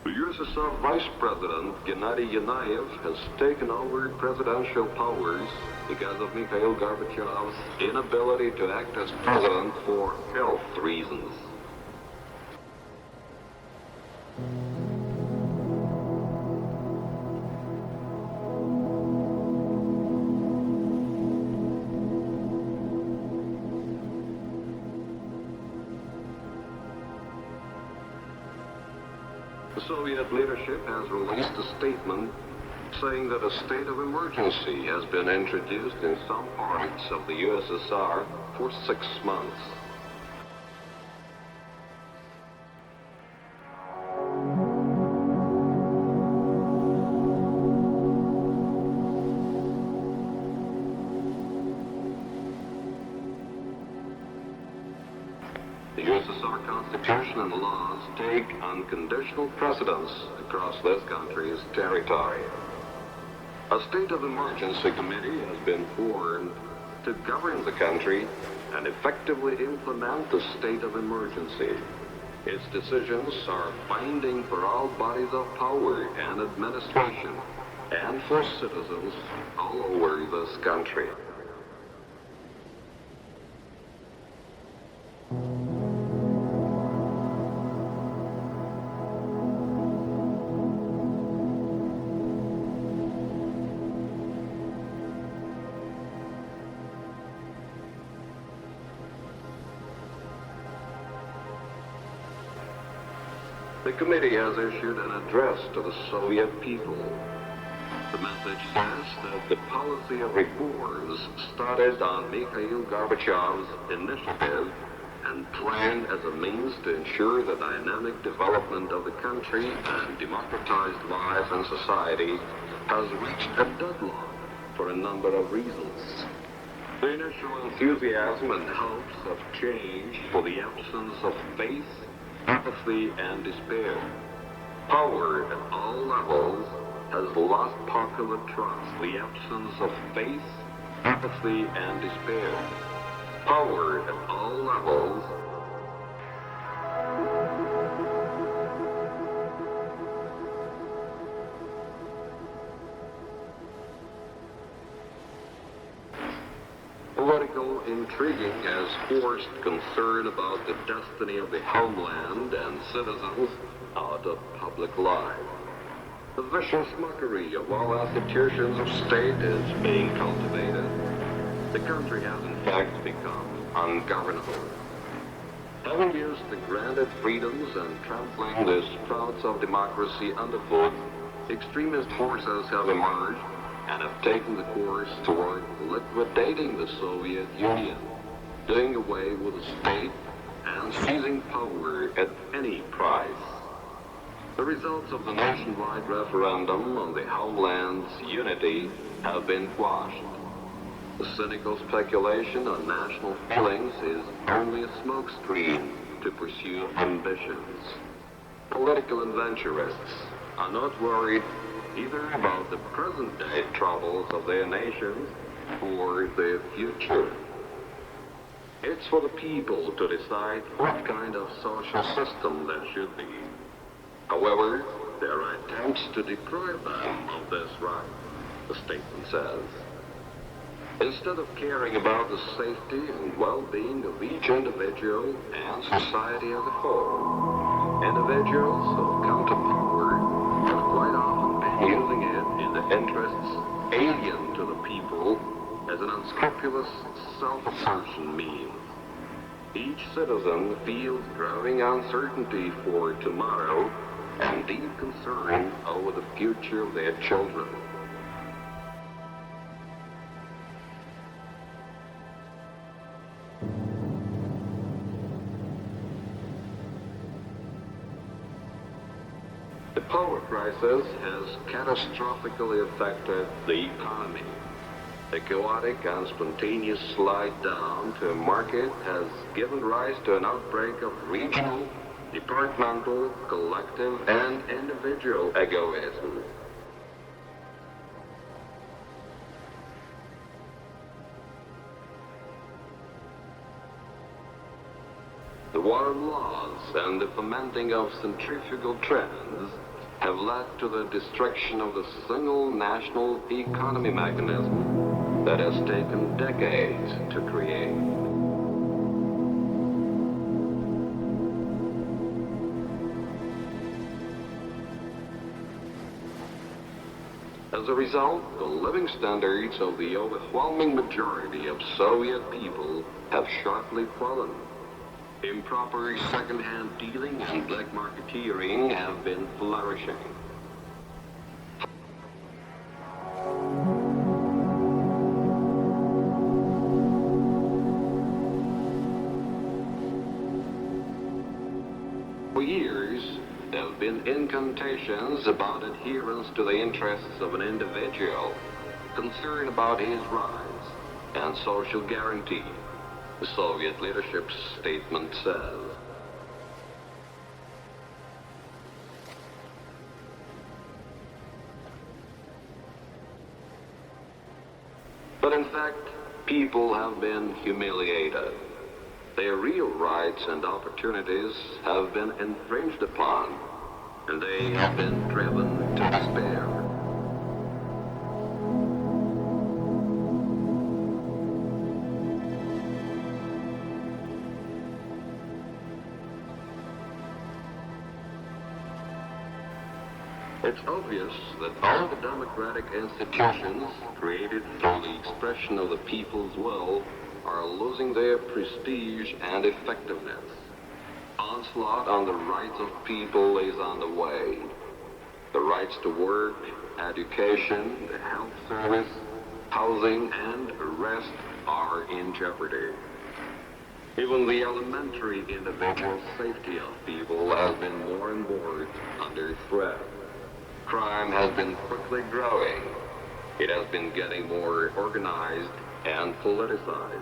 The USSR Vice President Gennady Yanayev has taken over presidential powers because of Mikhail Gorbachev's inability to act as president for health reasons. The Soviet leadership has released a statement saying that a state of emergency has been introduced in some parts of the USSR for 6 months. The USSR Constitution and laws take unconditional precedence across this country's territory. A state of emergency committee has been formed to govern the country and effectively implement the state of emergency. Its decisions are binding for all bodies of power and administration and for citizens all over this country. The committee has issued an address to the Soviet people. The message says that the policy of reforms started on Mikhail Gorbachev's initiative and planned as a means to ensure the dynamic development of the country and democratized life and society has reached a deadlock for a number of reasons. The initial enthusiasm and hopes have changed for the absence of faith, apathy, and despair. Power at all levels has lost popular trust. The absence of faith, apathy, and despair. Power at all levels Political intriguing has forced concern about the destiny of the homeland and citizens out of public life. The vicious mockery of all institutions of state is being cultivated. The country has in fact become ungovernable. Having used the granted freedoms and trampling the sprouts of democracy underfoot, extremist forces have emerged and have taken the course toward liquidating the Soviet Union, doing away with the state, and seizing power at any price. The results of the nationwide referendum on the homeland's unity have been quashed. The cynical speculation on national feelings is only a smokescreen to pursue ambitions. Political adventurists are not worried either about the present-day troubles of their nations or their future. It's for the people to decide what kind of social system there should be. However, there are attempts to deprive them of this right, the statement says. Instead of caring about the safety and well-being of each individual and society as a whole, individuals who come to power have quite often been using it in the interests alien to the people as an unscrupulous self-assertion means. Each citizen feels growing uncertainty for tomorrow and deep concern over the future of their children. The power crisis has catastrophically affected the economy. A chaotic and spontaneous slide down to a market has given rise to an outbreak of regional, departmental, collective, and individual egoism. The war uniform laws and the fomenting of centrifugal trends have led to the destruction of the single national economy mechanism that has taken decades to create. As a result, the living standards of the overwhelming majority of Soviet people have sharply fallen. Improper second-hand dealing and black marketeering have been flourishing. For years, there have been incantations about adherence to the interests of an individual, concern about his rights, and social guarantee. The Soviet leadership's statement says. But in fact, people have been humiliated. Their real rights and opportunities have been infringed upon, and they have been driven to despair. It's obvious that all the democratic institutions created through the expression of the people's will are losing their prestige and effectiveness. Onslaught on the rights of people is on the way. The rights to work, education, the health service, housing, and rest are in jeopardy. Even the elementary individual safety of people has been more and more under threat. Crime has been quickly growing. It has been getting more organized and politicized.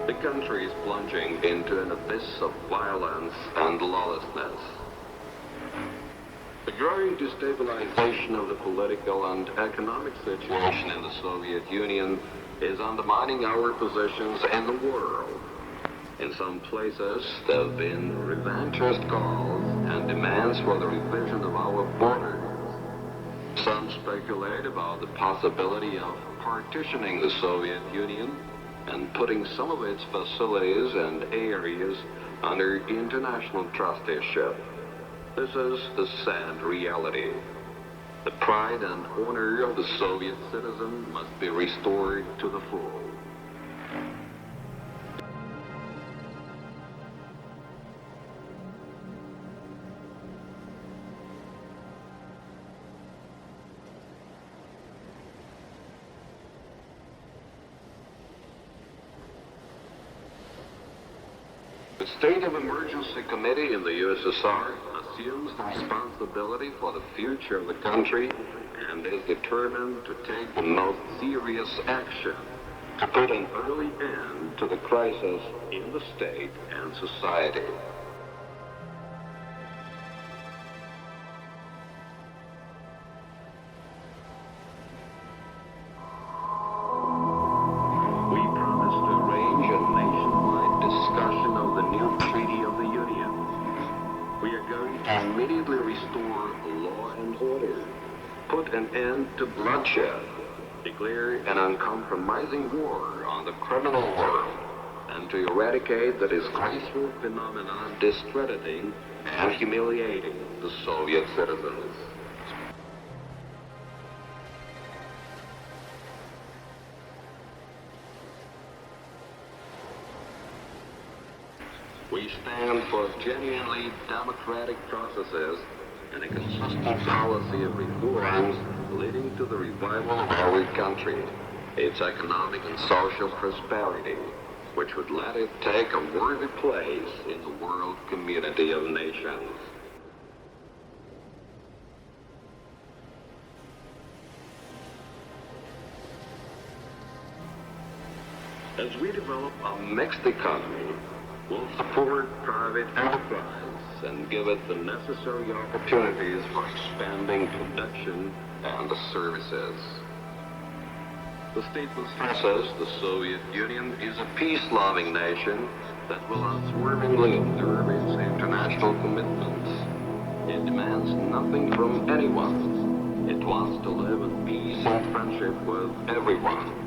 The country is plunging into an abyss of violence and lawlessness. The growing destabilization of the political and economic situation in the Soviet Union is undermining our positions in the world. In some places, there have been revanchist calls and demands for the revision of our borders. Some speculate about the possibility of partitioning the Soviet Union and putting some of its facilities and areas under international trusteeship. This is the sad reality. The pride and honor of the Soviet citizen must be restored to the full. The State of Emergency Committee in the USSR assumes the responsibility for the future of the country and is determined to take the most serious action to put an early end to the crisis in the state and society. We promised to arrange a nationwide discussion of the new Treaty of the Union. We are going to immediately restore law and order, put an end to bloodshed, declare an uncompromising war on the criminal world, and to eradicate the disgraceful phenomenon discrediting and humiliating the Soviet citizens. We stand for genuinely democratic processes and a consistent policy of reforms leading to the revival of our country, its economic and social prosperity, which would let it take a worthy place in the world community of nations. As we develop a mixed economy, we'll support private enterprise and give it the necessary opportunities for expanding production and services. The statement stresses the Soviet Union is a peace-loving nation that will unswervingly observe its international commitments. It demands nothing from anyone. It wants to live in peace and friendship with everyone.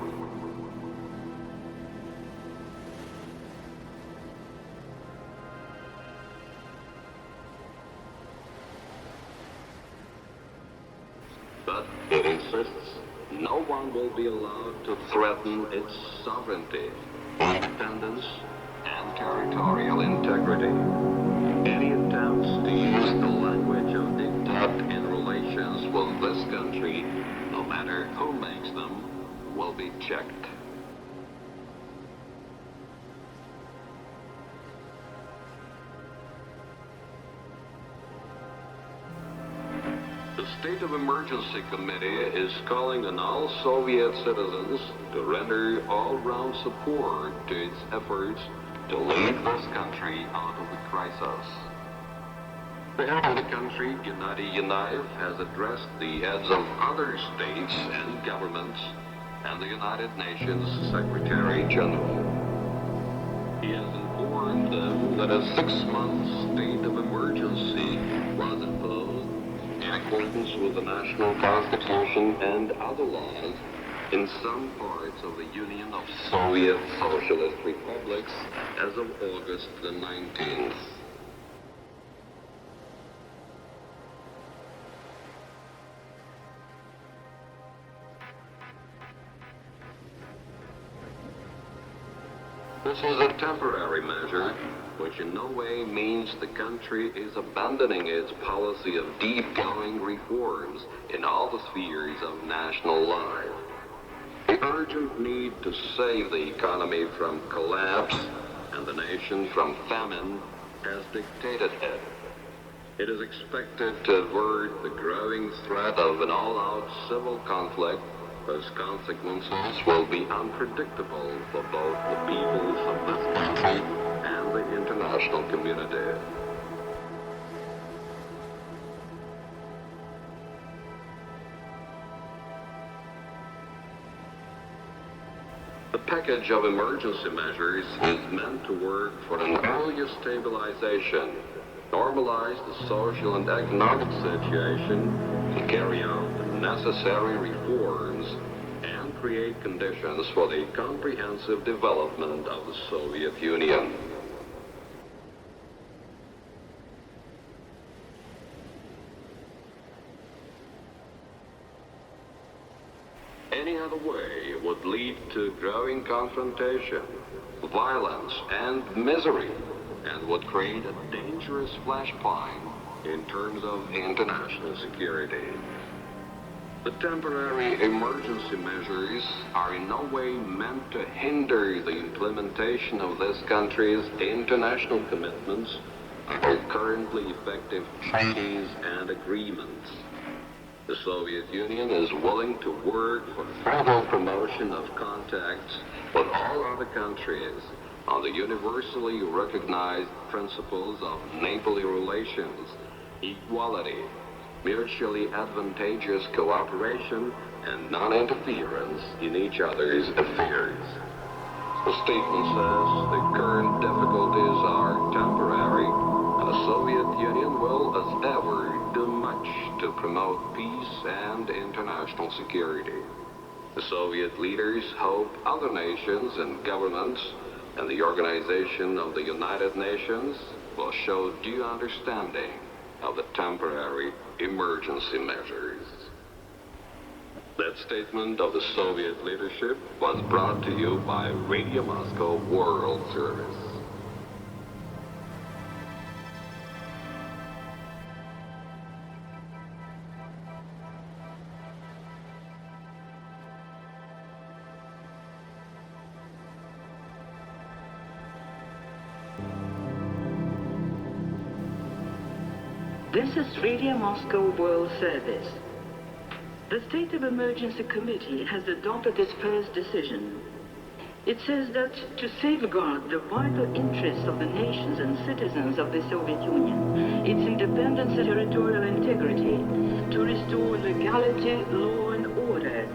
But it insists no one will be allowed to threaten its sovereignty, independence, and territorial integrity. Any attempts to use the language of diktat in relations with this country, no matter who makes them, will be checked. The State of Emergency Committee is calling on all Soviet citizens to render all-round support to its efforts to lead this country out of the crisis. The head of the country, Gennady Yanayev, has addressed the heads of other states and governments and the United Nations Secretary General. He has informed them that a 6-month state of emergency was imposed in accordance with the national constitution and other laws in some parts of the Union of Soviet Socialist Republics as of August the 19th. This is a temporary measure, which in no way means the country is abandoning its policy of deep-going reforms in all the spheres of national life. The urgent need to save the economy from collapse and the nation from famine has dictated it. It is expected to avert the growing threat of an all-out civil conflict whose consequences will be unpredictable for both the peoples of this country and the international community. The package of emergency measures is meant to work for an earlier stabilization, normalize the social and economic situation, to carry out the necessary reforms, and create conditions for the comprehensive development of the Soviet Union. Any other way would lead to growing confrontation, violence, and misery, and would create a dangerous flashpoint in terms of international security. The temporary emergency measures are in no way meant to hinder the implementation of this country's international commitments under currently effective treaties and agreements. The Soviet Union is willing to work for further promotion of contacts with all other countries on the universally recognized principles of neighborly relations, equality, mutually advantageous cooperation, and non-interference in each other's affairs. The statement says the current difficulties are temporary, and the Soviet Union will, as ever, do much to promote peace and international security. The Soviet leaders hope other nations and governments and the Organization of the United Nations will show due understanding of the temporary emergency measures. That statement of the Soviet leadership was brought to you by Radio Moscow World Service. This is Radio Moscow World Service. The State of Emergency Committee has adopted its first decision. It says that to safeguard the vital interests of the nations and citizens of the Soviet Union, its independence and territorial integrity, to restore legality, law and order,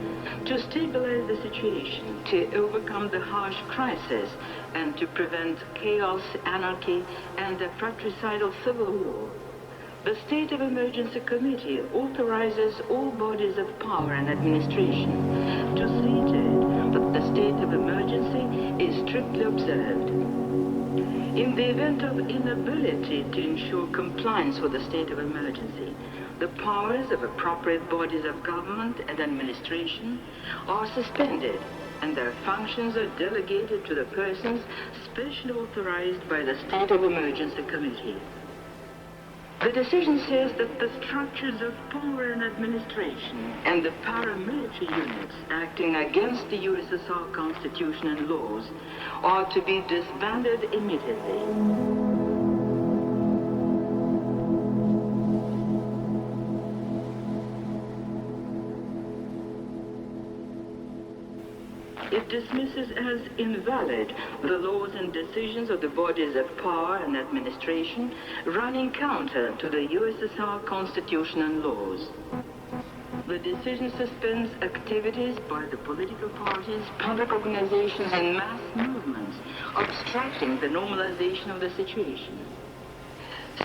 to stabilize the situation, to overcome the harsh crisis, and to prevent chaos, anarchy, and a fratricidal civil war. The State of Emergency Committee authorizes all bodies of power and administration to see to it that the state of emergency is strictly observed. In the event of inability to ensure compliance with the state of emergency, the powers of appropriate bodies of government and administration are suspended, and their functions are delegated to the persons specially authorized by the State of Emergency Committee. The decision says that the structures of power and administration and the paramilitary units acting against the USSR Constitution and laws are to be disbanded immediately. It dismisses as invalid the laws and decisions of the bodies of power and administration running counter to the USSR Constitution and laws. The decision suspends activities by the political parties, public organizations and mass movements obstructing the normalization of the situation.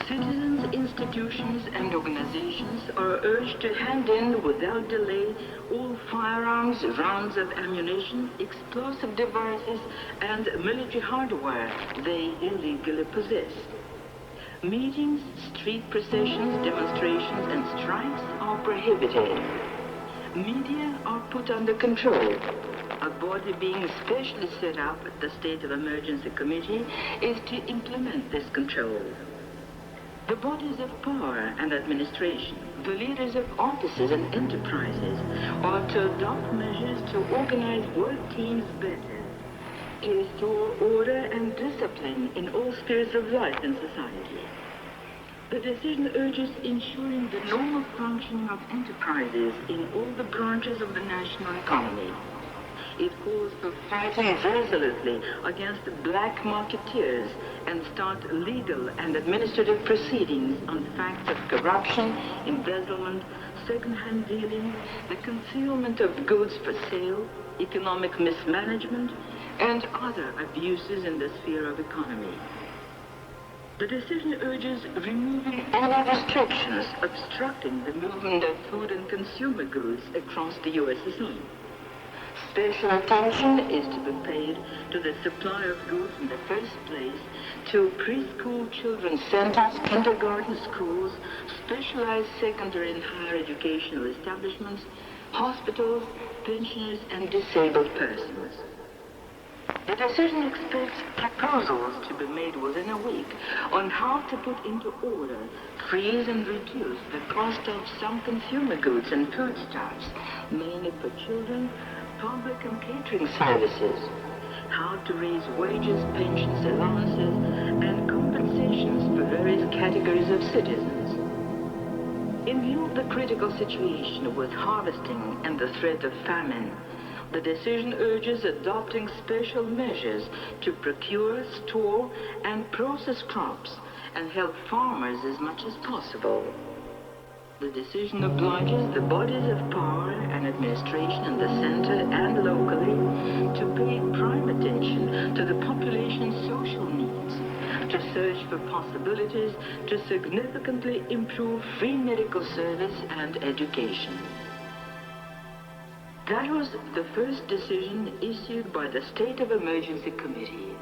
Citizens, institutions and organizations are urged to hand in without delay all firearms, rounds of ammunition, explosive devices and military hardware they illegally possess. Meetings, street processions, demonstrations and strikes are prohibited. Media are put under control. A body being specially set up at the State of Emergency Committee is to implement this control. The bodies of power and administration, the leaders of offices and enterprises, are to adopt measures to organize work teams better, to restore order and discipline in all spheres of life in society. The decision urges ensuring the normal functioning of enterprises in all the branches of the national economy. It calls for fighting resolutely against black marketeers and start legal and administrative proceedings on facts of corruption, embezzlement, second-hand dealing, the concealment of goods for sale, economic mismanagement, and other abuses in the sphere of economy. The decision urges removing any restrictions obstructing the movement of food and consumer goods across the USSR. Special attention is to be paid to the supply of goods in the first place to preschool children's centers, kindergarten schools, specialized secondary and higher educational establishments, hospitals, pensioners, and disabled persons. The decision expects proposals to be made within a week on how to put into order, freeze and reduce the cost of some consumer goods and foodstuffs, mainly for children, public and catering services, how to raise wages, pensions, allowances, and compensations for various categories of citizens. In view of the critical situation with harvesting and the threat of famine, the decision urges adopting special measures to procure, store, and process crops and help farmers as much as possible. The decision obliges the bodies of power and administration in the center and locally to pay prime attention to the population's social needs, to search for possibilities to significantly improve free medical service and education. That was the first decision issued by the State of Emergency Committee.